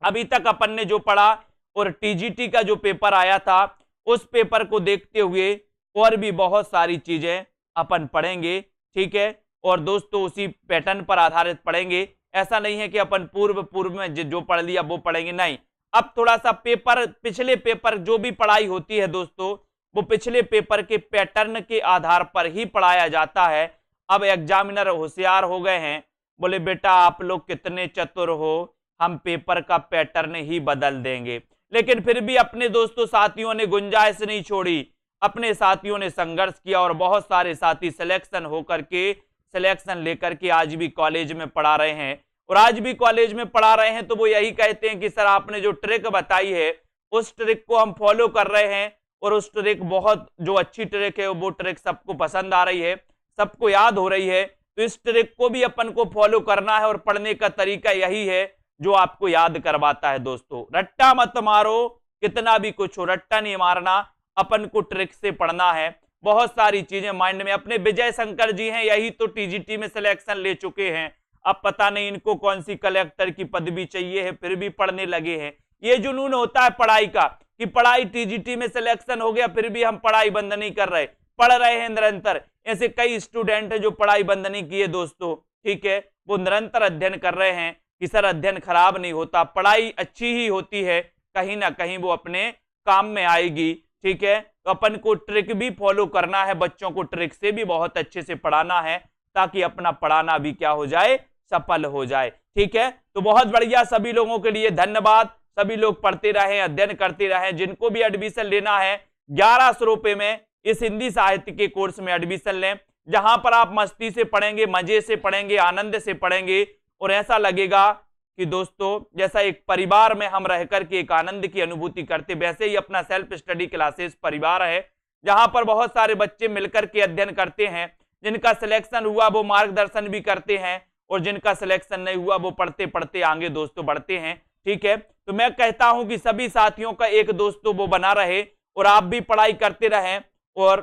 [SPEAKER 1] अभी तक अपन ने जो पढ़ा और टीजीटी का जो पेपर आया था, उस पेपर को देखते हुए और भी बहुत सारी चीजें अपन पढ़ेंगे, ठीक है। और दोस्तों उसी पैटर्न पर आधारित पढ़ेंगे, ऐसा नहीं है कि अपन पूर्व में जो पढ़ लिया वो पढ़ेंगे, नहीं। अब थोड़ा सा पेपर, पिछले पेपर जो भी पढ़ाई होती है दोस्तों, वो पिछले पेपर के पैटर्न के आधार पर ही पढ़ाया जाता है। अब एग्जामिनर होशियार हो गए हैं, बोले बेटा आप लोग कितने चतुर हो, हम पेपर का पैटर्न ही बदल देंगे। लेकिन फिर भी अपने दोस्तों साथियों ने गुंजाइश नहीं छोड़ी, अपने साथियों ने संघर्ष किया और बहुत सारे साथी सिलेक्शन होकर के, सिलेक्शन लेकर के आज भी कॉलेज में पढ़ा रहे हैं। और आज भी कॉलेज में पढ़ा रहे हैं तो वो यही कहते हैं कि सर आपने जो ट्रिक बताई है उस ट्रिक को हम फॉलो कर रहे हैं, और उस ट्रिक बहुत जो अच्छी ट्रिक है वो ट्रिक सबको पसंद आ रही है, सबको याद हो रही है। तो इस ट्रिक को भी अपन को फॉलो करना है और पढ़ने का तरीका यही है जो आपको याद करवाता है दोस्तों। रट्टा मत मारो, कितना भी कुछ हो रट्टा नहीं मारना, अपन को ट्रिक से पढ़ना है। बहुत सारी चीजें माइंड में, अपने विजय शंकर जी हैं, यही तो टीजीटी में सिलेक्शन ले चुके हैं। अब पता नहीं इनको कौन सी कलेक्टर की पदवी चाहिए है, फिर भी पढ़ने लगे हैं। ये जुनून होता है पढ़ाई का कि पढ़ाई टीजीटी में सिलेक्शन हो गया फिर भी हम पढ़ाई बंद नहीं कर रहे, पढ़ रहे हैं निरंतर। ऐसे कई स्टूडेंट हैं जो पढ़ाई बंद नहीं किए दोस्तों, ठीक है, वो निरंतर अध्ययन कर रहे हैं कि सर अध्ययन खराब नहीं होता, पढ़ाई अच्छी ही होती है, कहीं ना कहीं वो अपने काम में आएगी, ठीक है। तो अपन को ट्रिक भी फॉलो करना है, बच्चों को ट्रिक से भी बहुत अच्छे से पढ़ाना है ताकि अपना पढ़ाना भी क्या हो जाए, सफल हो जाए, ठीक है। तो बहुत बढ़िया, सभी लोगों के लिए धन्यवाद। सभी लोग पढ़ते रहे, अध्ययन करते रहे। जिनको भी एडमिशन लेना है 1100 रुपए में इस हिंदी साहित्य के कोर्स में एडमिशन लें, जहां पर आप मस्ती से पढ़ेंगे, मजे से पढ़ेंगे, आनंद से पढ़ेंगे और ऐसा लगेगा कि दोस्तों जैसा एक परिवार में हम रह करके एक आनंद की अनुभूति करते, वैसे ही अपना सेल्फ स्टडी क्लासेस परिवार है, जहां पर बहुत सारे बच्चे मिलकर के अध्ययन करते हैं। जिनका सिलेक्शन हुआ वो मार्गदर्शन भी करते हैं और जिनका सिलेक्शन नहीं हुआ वो पढ़ते पढ़ते आगे दोस्तों बढ़ते हैं, ठीक है। तो मैं कहता हूं कि सभी साथियों का एक दोस्तों वो बना रहे और आप भी पढ़ाई करते रहें। और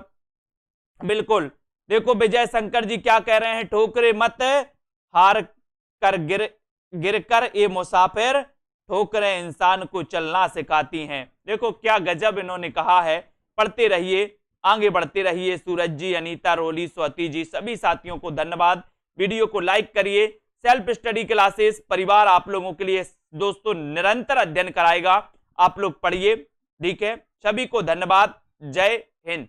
[SPEAKER 1] बिल्कुल देखो विजय शंकर जी क्या कह रहे हैं, ठोकरे मत हार कर गिर कर ये मुसाफिर, ठोकरें इंसान को चलना सिखाती हैं। देखो क्या गजब इन्होंने कहा है। पढ़ते रहिए, आगे बढ़ते रहिए। सूरज जी, अनीता, रोली, स्वाति जी, सभी साथियों को धन्यवाद। वीडियो को लाइक करिए। सेल्फ स्टडी क्लासेस परिवार आप लोगों के लिए दोस्तों निरंतर अध्ययन कराएगा, आप लोग पढ़िए, ठीक है। सभी को धन्यवाद। जय हिंद।